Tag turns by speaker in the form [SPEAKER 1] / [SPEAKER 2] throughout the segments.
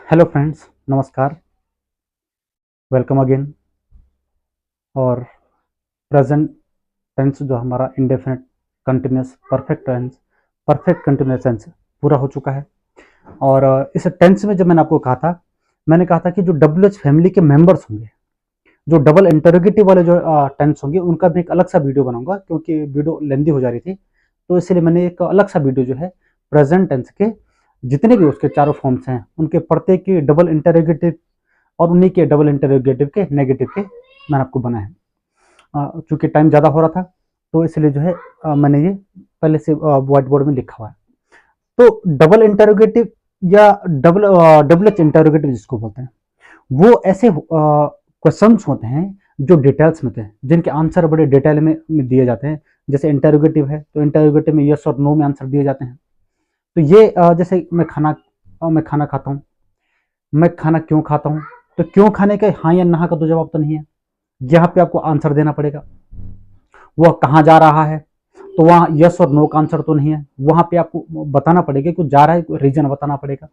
[SPEAKER 1] Hello friends, नमस्कार। Welcome again. और present tense जो हमारा indefinite continuous perfect continuous tense पूरा हो चुका है। और इस टेंस में जब मैंने कहा था कि जो डब्ल्यू एच फैमिली के मेंबर्स होंगे, जो डबल इंटरोगेटिव वाले जो टेंस होंगे, उनका भी एक अलग सा वीडियो बनाऊंगा क्योंकि वीडियो लेंदी हो जा रही थी। तो इसलिए मैंने एक अलग सा वीडियो जो है प्रेजेंट टेंस के जितने भी उसके चारों फॉर्म्स हैं उनके प्रत्येक की डबल इंटरोगेटिव और उन्हीं के डबल इंटरोगेटिव के नेगेटिव के मैंने आपको बनाया है। चूंकि टाइम ज़्यादा हो रहा था तो इसलिए जो है मैंने ये पहले से व्हाइट बोर्ड में लिखा हुआ है। तो डबल इंटरोगेटिव या डबल एच इंटरोगेटिव जिसको बोलते हैं, वो ऐसे क्वेश्चंस होते हैं जो डिटेल्स में होते हैं, जिनके आंसर बड़े डिटेल में दिए जाते हैं। जैसे इंटरोगेटिव है तो इंटरोगेटिव में यस और नो में आंसर दिए जाते हैं। तो ये जैसे मैं खाना खाता हूँ, मैं खाना क्यों खाता हूँ, तो क्यों खाने का हाँ या ना का तो जवाब तो नहीं है। यहाँ पे आपको आंसर देना पड़ेगा। वह कहाँ जा रहा है, तो वहाँ यस और नो का आंसर तो नहीं है, वहां पे आपको बताना पड़ेगा कि जा रहा है, रीजन बताना पड़ेगा।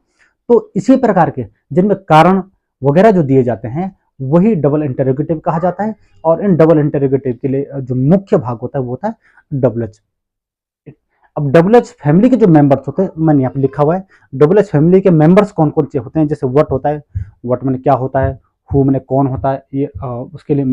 [SPEAKER 1] तो इसी प्रकार के जिनमें कारण वगैरह जो दिए जाते हैं वही डबल इंटरोगेटिव कहा जाता है। और इन डबल इंटरोगेटिव के लिए जो मुख्य भाग होता है वो होता है डबल एच। अब डबल एच फैमिली के जो मेंबर्स होते हैं, मैंने यहाँ पे लिखा हुआ है डबल एच फैमिली के मेंबर्स कौन कौन से होते हैं। जैसे व्हाट होता है, व्हाट मैंने क्या होता है, हु मैंने कौन होता है, ये उसके लिए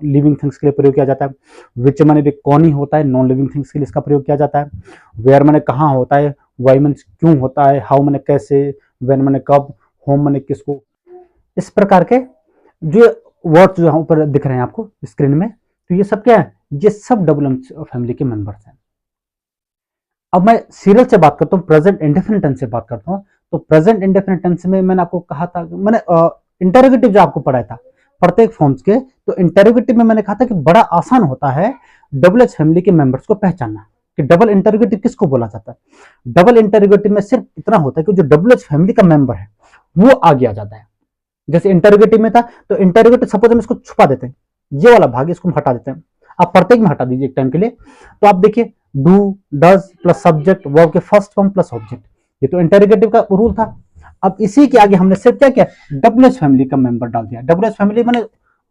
[SPEAKER 1] लिविंग थिंग्स के लिए प्रयोग किया जाता है। विच मैंने भी कौन ही होता है, नॉन लिविंग थिंग्स के लिए इसका प्रयोग किया जाता है। वेयर मैंने कहाँ होता है, वाई मैंने क्यों होता है, हाउ मैंने कैसे, वेन मैंने कब, होम मैंने किसको। इस प्रकार के जो वर्ड्स जो ऊपर दिख रहे हैं आपको स्क्रीन में, तो ये सब क्या है, ये सब डबल एच फैमिली के मेंबर्स हैं। अब मैं सीरियल से बात करता हूँ, प्रेजेंट इंडेफिनिट टेंस से बात करता हूँ। तो प्रेजेंट इंडेफिनिट टेंस में मैंने आपको कहा था, मैंने इंटेरोगेटिव जो आपको पढ़ाया था प्रत्येक फॉर्म्स के, तो इंटेरोगेटिव में मैंने कहा था कि बड़ा आसान होता है डबल एच फैमिली के मेंबर्स को पहचानना कि डबल इंटेरोगेटिव किसको बोला जाता है। डबल इंटेरोगेटिव में सिर्फ इतना होता है कि जो डबल एच फैमिली का मेंबर है वो आगे आ जाता है। जैसे इंटेरोगेटिव में था, तो इंटेरोगेटिव सपोज हम इसको छुपा देते हैं, ये वाला भाग इसको हम हटा देते हैं। आप प्रत्येक में हटा दीजिए एक टाइम के लिए। तो आप देखिए, do does plus subject verb के फर्स्ट फॉर्म प्लस ऑब्जेक्ट, ये तो इंटेरोगेटिव का रूल था। अब इसी के आगे हमने सिर्फ क्या किया, डबल एच फैमिली का मेंबर डाल दिया। डबल एच फैमिली मैंने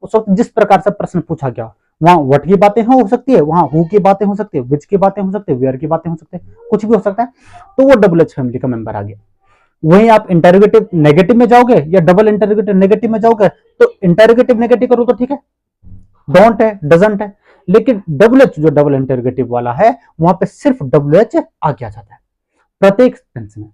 [SPEAKER 1] उस वक्त जिस प्रकार से प्रश्न पूछा गया, वहां वट की बातें हो सकती है, वहां हु की बातें हो सकती है, विच की बातें हो सकती है, वेयर की बातें हो सकती है, कुछ भी हो सकता है। तो वो डबल एच फैमिली का मेंबर आ गया। वहीं आप इंटेरोगेटिव नेगेटिव में जाओगे या डबल इंटेरोगेटिव नेगेटिव में जाओगे, तो इंटेरोगेटिव नेगेटिव का रूल तो ठीक है, डोंट है, डजंट है। लेकिन डबल एच जो डबल इंटेरोगेटिव वाला है, वहां पे सिर्फ डबल एच आगे आ जाता है प्रत्येक टेंस में।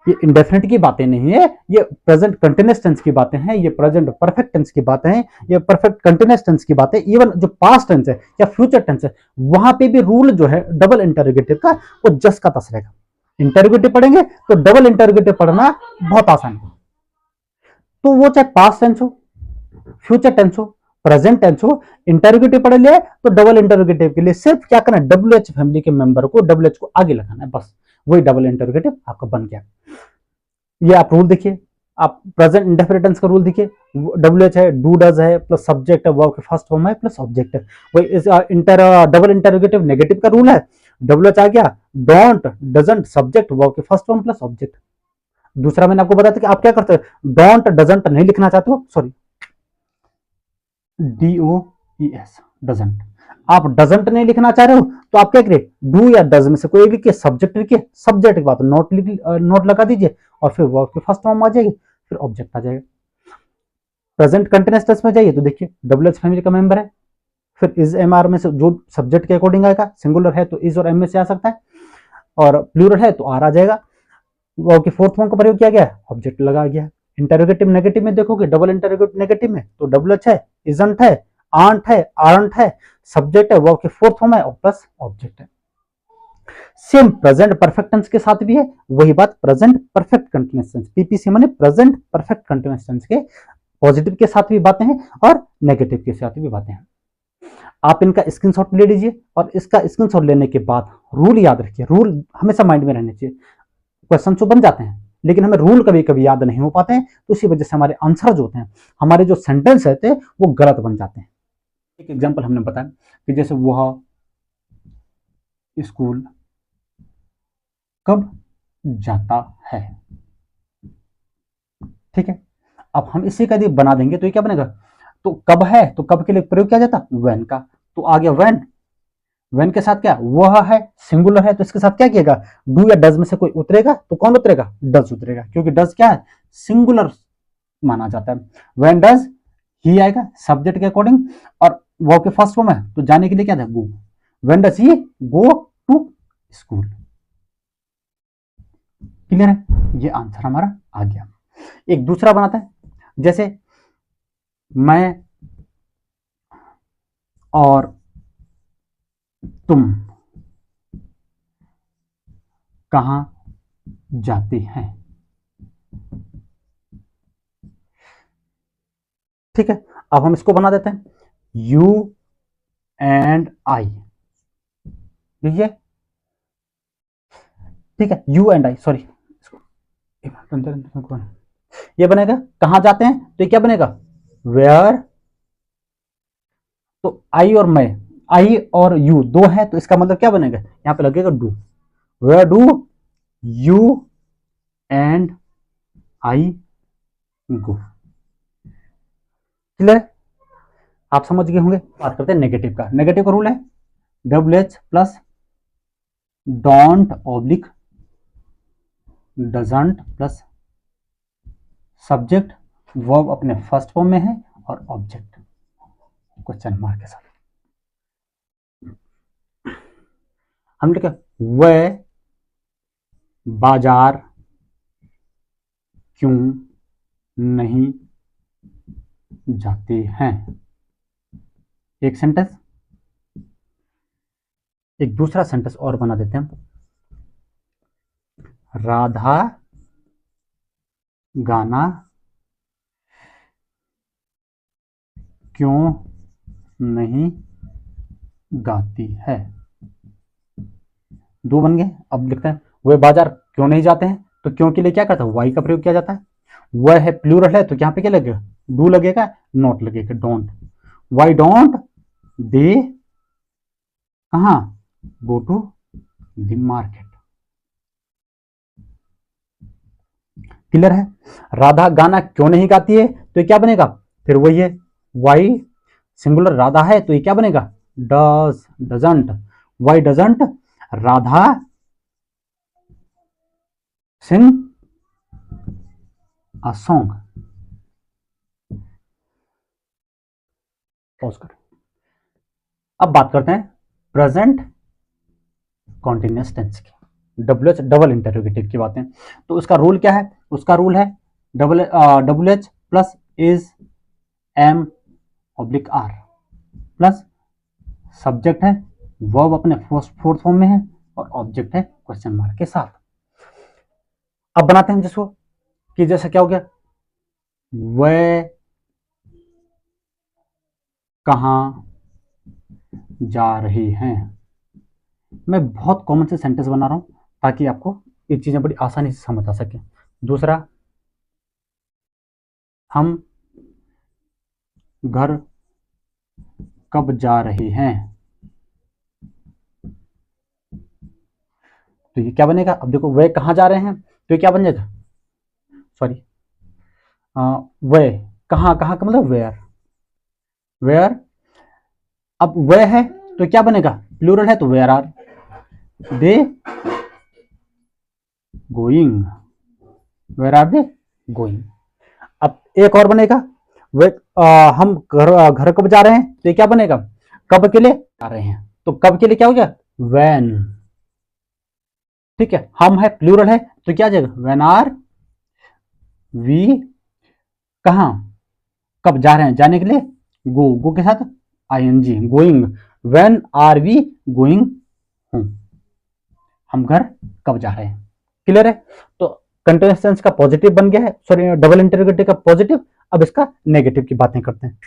[SPEAKER 1] ये इंडेफिनिट की बातें नहीं है, ये प्रेजेंट कंटिन्यूअस टेंस की बातें हैं, ये प्रेजेंट परफेक्ट टेंस की बातें हैं, ये परफेक्ट कंटिन्यूअस टेंस की बातें। इवन जो पास्ट टेंस है या फ्यूचर टेंस है, वहां पे भी रूल जो है डबल इंटेरोगेटिव का, वो जस का तस रहेगा। इंटेरोगेटिव पढ़ेंगे तो डबल इंटेरोगेटिव पढ़ना बहुत आसान है। तो वो चाहे पास्ट टेंस हो, फ्यूचर टेंस हो, प्रेजेंट टेंस हो, इंटेरोगेटिव पढ़ लिया तो डबल इंटेरोगेटिव के लिए सिर्फ क्या करना है, डब्ल्यू एच फैमिली के मेंबर को, डब्ल्यू एच को आगे लगाना है, बस वही डबल इंटेरोगेटिव आपका बन गया। ये आप रूल देखिए, आप प्रेजेंट इंडेफिनिट टेंस का रूल देखिए, डब्ल्यू एच है, डू डज है प्लस सब्जेक्ट है, वर्ब के फर्स्ट फॉर्म है प्लस ऑब्जेक्ट है। वही इस डबल इंटेरोगेटिव नेगेटिव का रूल है, डब्ल्यू एच आ गया, डोंट डजंट सब्जेक्ट वर्ब के फर्स्ट फॉर्म प्लस ऑब्जेक्ट। दूसरा मैंने आपको बताया था कि आप क्या करते हो, डोंट डजंट नहीं लिखना चाहते हो, सॉरी, DOES डजंट, आप डजंट नहीं लिखना चाह रहे हो, तो आप क्या करिए, डू या डज में से कोई लिखिए, सब्जेक्ट लिखिए, सब्जेक्ट के बाद नोट लगा दीजिए, और फिर वर्ब के फर्स्ट फॉर्म आ जाएगी, फिर ऑब्जेक्ट आ जाएगा। प्रेजेंट कंटिन्यूअस टेंस में जाइए तो देखिए, डबल एच फैमिली का मेंबर है, फिर इज एम आर में से जो सब्जेक्ट के अकॉर्डिंग आएगा, सिंगुलर है तो इज और एम में से आ सकता है, और प्लूरल है तो आर आ जाएगा। वर्ब के फोर्थ फॉर्म का प्रयोग किया गया है, ऑब्जेक्ट लगा गया है। इंटेरोगेटिव नेगेटिव में देखोगे, डबल इंटेरोगेटिव नेगेटिव में तो डबल एच है, इजंट है, आंट है, आरंट है, सब्जेक्ट है, वर्ब के फोर्थ फॉर्म है और प्लस ऑब्जेक्ट है। सेम प्रेजेंट परफेक्ट टेंस के साथ भी है, वही बात present perfect continuous tense, PPC माने प्रेजेंट परफेक्ट कंटिन्यूअस टेंस के पॉजिटिव के साथ भी बातें हैं और नेगेटिव के साथ भी बातें हैं। आप इनका स्क्रीनशॉट ले लीजिए, और इसका स्क्रीनशॉट लेने के बाद रूल याद रखिए, रूल हमेशा माइंड में रहने चाहिए। क्वेश्चन तो बन जाते हैं लेकिन हमें रूल कभी कभी याद नहीं हो पाते हैं, तो इसी वजह से हमारे आंसर जो होते हैं, हमारे जो सेंटेंस रहते हैं वो गलत बन जाते हैं। एक एग्जांपल हमने बताया कि जैसे वह स्कूल कब जाता है, ठीक है, अब हम इसी का यदि बना देंगे तो ये क्या बनेगा, तो कब है तो कब के लिए प्रयोग किया जाता व्हेन का, तो आ गया व्हेन। व्हेन के साथ क्या वह है, सिंगुलर है, तो इसके साथ क्या किएगा, डू या डज में से कोई उतरेगा तो कौन उतरेगा, डज उतरेगा, क्योंकि डज क्या है, सिंगुलर माना जाता है। व्हेन डज ही आएगा सब्जेक्ट के अकॉर्डिंग, और वो के फर्स्ट फॉर्म है तो जाने के लिए क्या था go. When does he go to school. Clear है, ये आंसर हमारा आ गया। एक दूसरा बनाता है, जैसे मैं और तुम कहां जाते हैं। ठीक है, अब हम इसको बना देते हैं यू एंड आई, ये ठीक है, यू एंड आई, सॉरी ये बनेगा कहां जाते हैं, तो ये क्या बनेगा वेयर, तो आई और मैं, आई और यू दो है तो इसका मतलब क्या बनेगा, यहां पे लगेगा do, where do you and I go. Clear, आप समझ गए होंगे। बात करते हैं नेगेटिव का। नेगेटिव का रूल है W H plus don't oblique doesn't plus subject, verb अपने फर्स्ट फॉर्म में है और ऑब्जेक्ट क्वेश्चन मार्क के साथ। हम लिखे वह बाजार क्यों नहीं जाते हैं, एक सेंटेंस। एक दूसरा सेंटेंस और बना देते हैं, राधा गाना क्यों नहीं गाती है। दो बन गए। अब लिखते हैं वह बाजार क्यों नहीं जाते हैं, तो क्यों के लिए क्या करता है वाई का प्रयोग किया जाता है। वह है प्लूरल है तो यहाँ पे क्या लगेगा डू लगेगा, नॉट लगेगा डोंट। वाई डोंट दे कहा go to the market. Clear है, राधा गाना क्यों नहीं गाती है तो ये क्या बनेगा, फिर वही है वाई सिंगुलर राधा है तो ये क्या बनेगा does doesn't, why doesn't Radha sing a song. Pause कर। अब बात करते हैं प्रेजेंट कॉन्टिन्यूअस टेंस की, डब्ल्यू एच डबल इंटरोगेटिव की बातें। तो उसका रूल क्या है, उसका रूल है W H plus is am oblique are plus subject है, वर्ब अपने फोर्थ फॉर्म में है और ऑब्जेक्ट है क्वेश्चन मार्क के साथ। अब बनाते हैं जिसको कि जैसे क्या हो गया वह कहां जा रही हैं। मैं बहुत कॉमन से सेंटेंस बना रहा हूं ताकि आपको ये चीजें बड़ी आसानी से समझ आ सके। दूसरा, हम घर कब जा रहे हैं, तो ये क्या बनेगा, अब देखो वे कहां जा रहे हैं तो ये क्या बन जाएगा, सॉरी वे कहां, कहां का मतलब वेयर, वेयर। अब वे है तो क्या बनेगा प्लूरल है तो where are they going, where are they going. अब एक और बनेगा वे हम घर कब जा रहे हैं तो ये क्या बनेगा कब के लिए जा रहे हैं, तो कब के लिए क्या हो गया वैन। ठीक है, हम है प्लूरल है तो क्या जाएगा वेन आर वी, कहा कब जा रहे हैं जाने के लिए गो, गो के साथ ING going, when are we going home, हम घर कब जा रहे हैं। क्लियर है, तो कंटिन्यूअस टेंस का पॉजिटिव बन गया है, सॉरी डबल इंटरोगेटिव का पॉजिटिव। अब इसका नेगेटिव की बातें करते हैं।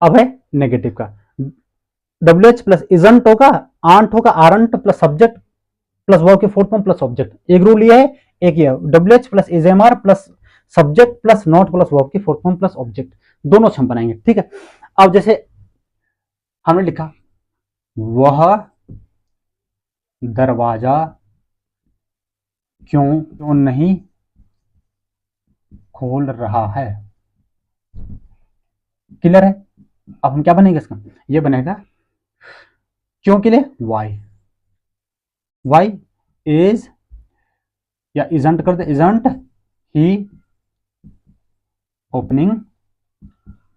[SPEAKER 1] अब है नेगेटिव का, डब्ल्यू एच प्लस इजंट होगा, आंट होगा, aren't plus subject plus verb के फोर्थ फॉर्म प्लस ऑब्जेक्ट। एक रूल ये है, एक ये W H plus इजेमआर plus subject plus not plus verb की फोर्थ फॉर्म प्लस ऑब्जेक्ट, दोनों से हम बनाएंगे। ठीक है, अब जैसे हमने लिखा वह दरवाजा क्यों नहीं खोल रहा है। क्लियर है। अब हम क्या बनेगा इसका, ये बनेगा क्यों के लिए वाई इज या इजंट कर दे, isn't he opening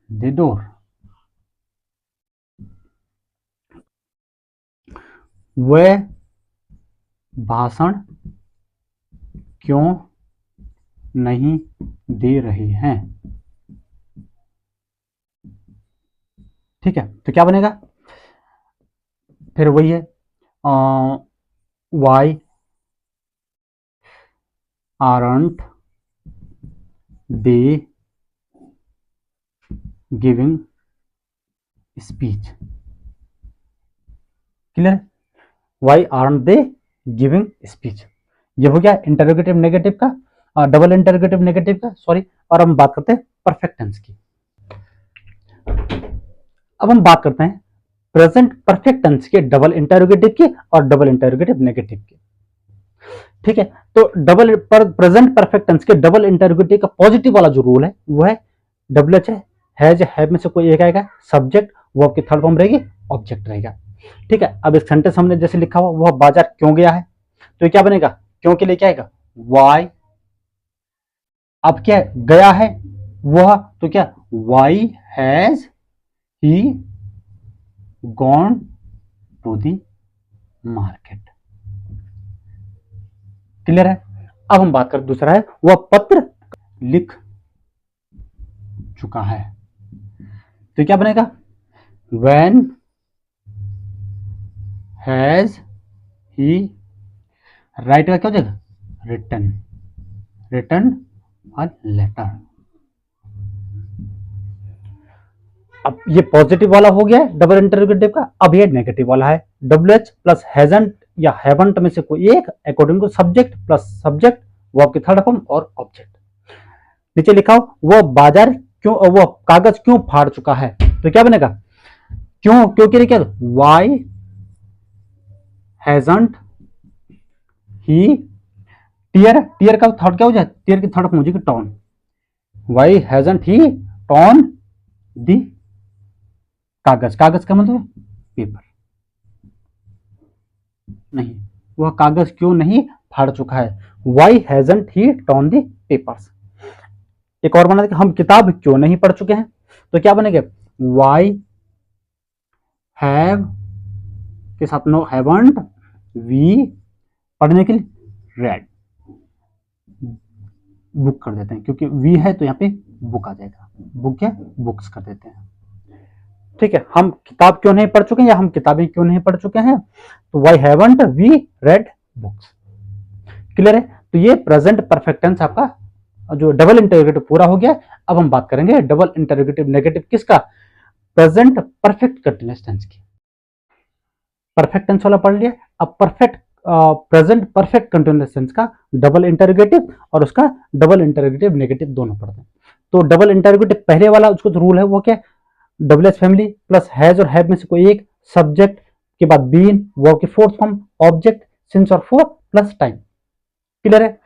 [SPEAKER 1] the door. वह भाषण क्यों नहीं दे रहे हैं। ठीक है, तो क्या बनेगा फिर वही है, why aren't they giving speech. Clear, why aren't they giving speech. ये हो गया इंटरोगेटिव नेगेटिव का, डबल इंटरोगेटिव नेगेटिव का, सॉरी। और हम बात करते हैं परफेक्ट टेंस की। अब हम बात करते हैं प्रेजेंट परफेक्ट टेंस के डबल इंटरोगेटिव की और डबल इंटरोगेटिव नेगेटिव की। ठीक है, तो डबल प्रेजेंट परफेक्ट टेंस के डबल इंटरोगेटिव का पॉजिटिव वाला जो रूल है वो है डब्ल्यूएच है, हैज हैव में से कोई एक आएगा, सब्जेक्ट वो आपकी थर्ड फॉर्म रहेगी, ऑब्जेक्ट रहेगा। ठीक है, अब इस सेंटेंस हमने जैसे लिखा हुआ वह बाजार क्यों गया है, तो ये क्या बनेगा, क्यों के लिए क्या आएगा वाई। अब क्या गया है वह, तो क्या why has he gone to the market. Clear है। अब हम बात करें दूसरा है वह पत्र लिख चुका है, तो क्या बनेगा when has he, राइट का क्या हो जाएगा रिटर्न अ लेटर। अब ये पॉजिटिव वाला हो गया है डबल इंटरोगेटिव का। अब ये नेगेटिव वाला है, डब्ल्यूएच प्लस हैजंट या हैवंट में से कोई एक according to subject plus subject वो आपकी थर्ड फॉर्म और ऑब्जेक्ट। नीचे लिखा हो वो बाजार क्यों, वो कागज क्यों फाड़ चुका है, तो क्या बनेगा क्यों, क्योंकि लिखे वाई हैजंट ही टीयर का थर्ड क्या हो जाए, टीयर की थर्ड फॉर्म हो जाएगी टॉन, वाई हैजंट ही टॉन दी कागज का मतलब पेपर, नहीं वह कागज क्यों नहीं फाड़ चुका है, वाई हैजंट ही टॉन दी पेपर्स। एक और बना हम किताब क्यों नहीं पढ़ चुके हैं, तो क्या बनेगा वाई हैव के साथ नो हैवंट वी पढ़ने के लिए रेड, बुक कर देते हैं क्योंकि वी है तो यहाँ पे बुक आ जाएगा, बुक या बुक्स कर देते हैं। ठीक है, हम किताब क्यों नहीं पढ़ चुके हैं या हम किताबें क्यों नहीं पढ़ चुके हैं, तो why haven't we read books. Clear है। तो ये प्रेजेंट परफेक्ट टेंस आपका जो डबल इंटरोगेटिव पूरा हो गया। अब हम बात करेंगे डबल इंटरोगेटिव नेगेटिव किसका, प्रेजेंट परफेक्ट कंटीन्यूअस टेंस की। परफेक्ट टेंस वाला पढ़ लिया, अब perfect present perfect continuous tense का डबल इंटरोगेटिव और उसका डबल इंटरोगेटिव नेगेटिव दोनों पढ़ते हैं। तो डबल इंटरोगेटिव पहले वाला उसको जो रूल है वो क्या, डब्ल्यूएच फैमिली प्लस हैज और हैव में से कोई एक, सब्जेक्ट के बाद बीन वर्ब की फोर्थ फॉर्म, ऑब्जेक्ट सिंस और फॉर प्लस टाइम। क्लियर है।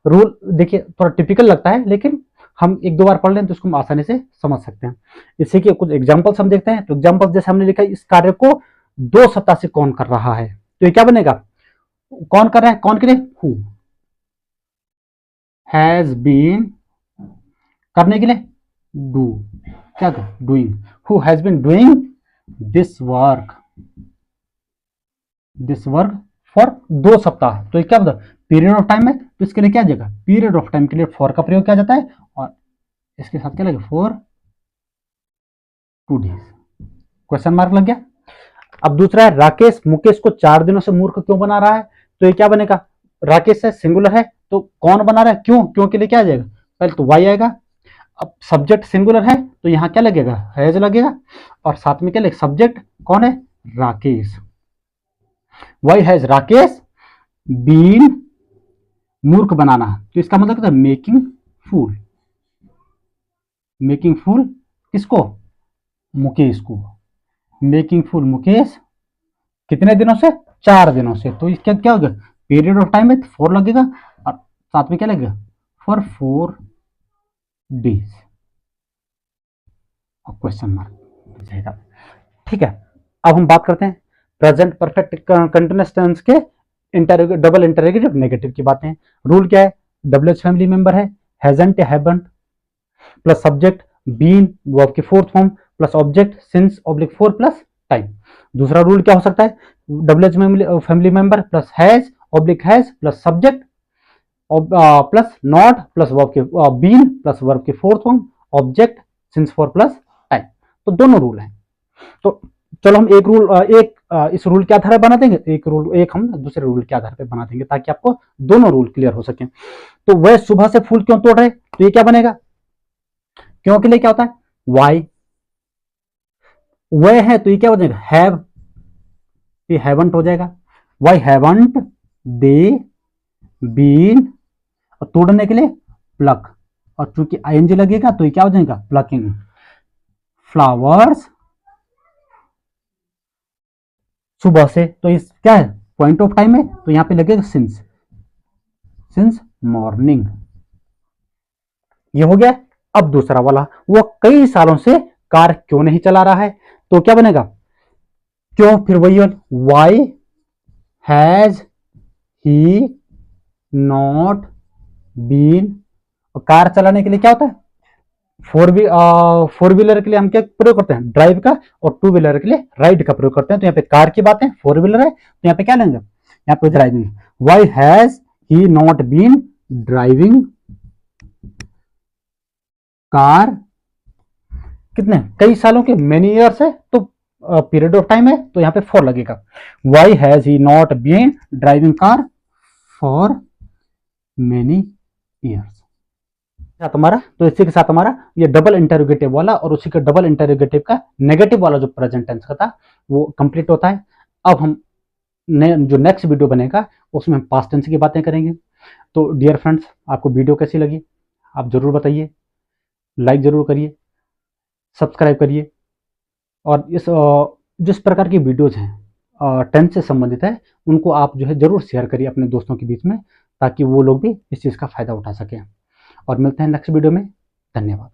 [SPEAKER 1] रूल देखिए थोड़ा टिपिकल लगता है लेकिन हम एक दो बार पढ़ लें तो उसको हम आसानी से समझ सकते हैं। इसी के कुछ एग्जांपल्स हम देखते हैं। तो एग्जांपल जैसे हमने लिखा इस कार्य को 2 सप्ताह से कौन कर रहा है, तो ये क्या बनेगा, कौन कर रहा है, कौन के लिए, हु हैज बीन, करने के लिए डू, क्या doing, who has been doing this work for 2 सप्ताह। तो ये क्या मतलब पीरियड ऑफ टाइम है, तो इसके लिए क्या जाएगा, पीरियड ऑफ टाइम के लिए फॉर का प्रयोग किया जाता है और इसके साथ क्या लगेगा फॉर 2 डेज, क्वेश्चन मार्क लग गया। अब दूसरा है राकेश मुकेश को 4 दिनों से मूर्ख क्यों बना रहा है, तो ये क्या बनेगा, राकेश है सिंगुलर है तो कौन बना रहा है, क्यों के लिए क्या आ जाएगा, पहले तो वाई आएगा। अब सब्जेक्ट सिंगुलर है तो यहाँ क्या लगेगा, हैज लगेगा और साथ में क्या लगेगा, सब्जेक्ट कौन है, Rakesh, why has Rakesh been मूर्ख बनाना, तो इसका मतलब क्या, मेकिंग फूल किसको, मुकेश को, मेकिंग फूल मुकेश कितने दिनों से, 4 दिनों से। तो इसका क्या होगा, पीरियड ऑफ टाइम है तो 4 लगेगा और साथ में क्या लगेगा, फॉर 4 days और क्वेश्चन मार्क जाएगा। ठीक है, अब हम बात करते हैं प्रेजेंट परफेक्ट कंटिन्यूअस टेंस के डबल इंटरोगेटिव नेगेटिव की बातें। रूल क्या है, डब्ल्यूएच फैमिली मेंबर है, हैजंट या haven't plus subject been verb की fourth form plus object since oblique for plus time. दूसरा रूल क्या हो सकता है, WH family member plus has oblique has plus subject plus not plus verb के been plus verb की fourth form object since four plus time. तो दोनों rule हैं। तो चलो हम एक रूल इस रूल के आधार पर बना देंगे, एक हम दूसरे रूल के आधार पर बना देंगे ताकि आपको दोनों रूल क्लियर हो सके। तो वह सुबह से फूल क्यों तोड़ रहे, तो ये क्या बनेगा, क्यों के लिए क्या होता है, वाई। वह है तो ये क्या हो जाएगा, हैव, ये हैवंट हो जाएगा। वाई हैवंट दे बीन, और तोड़ने के लिए प्लक, और चूंकि आईएनजी लगेगा तो ये क्या हो जाएगा, प्लकिंग फ्लावर्स सुबह से। तो इस क्या है, पॉइंट ऑफ टाइम है तो यहां पे लगेगा सिंस मॉर्निंग। ये हो गया। अब दूसरा वाला, वो कई सालों से कार क्यों नहीं चला रहा है, तो क्या बनेगा, क्यों, फिर वही why has he not been. Car चलाने के लिए क्या होता है, फोर व्हीलर के लिए हम क्या प्रयोग करते हैं, ड्राइव का, और टू व्हीलर के लिए राइड का प्रयोग करते हैं। तो यहाँ पे कार की बात है, फोर व्हीलर है तो यहाँ पे क्या लेंगे, यहाँ पे driving. Why has he not been driving car, कितने, कई सालों के, मेनी ईयर्स है तो पीरियड ऑफ टाइम है तो यहाँ पे 4 लगेगा। Why has he not been driving car for many years. हमारा तो इसी के साथ हमारा ये डबल इंटरोगेटिव वाला और उसी का डबल इंटरोगेटिव का नेगेटिव वाला जो प्रेजेंट टेंस का था वो कंप्लीट होता है। अब हम जो नेक्स्ट वीडियो बनेगा उसमें हम पास्ट टेंस की बातें करेंगे। तो डियर फ्रेंड्स, आपको वीडियो कैसी लगी आप जरूर बताइए, लाइक जरूर करिए, सब्सक्राइब करिए, और इस जिस प्रकार की वीडियोज हैं टेंस से संबंधित है उनको आप जो है जरूर शेयर करिए अपने दोस्तों के बीच में ताकि वो लोग भी इस चीज़ का फायदा उठा सकें। और मिलते हैं नेक्स्ट वीडियो में, धन्यवाद।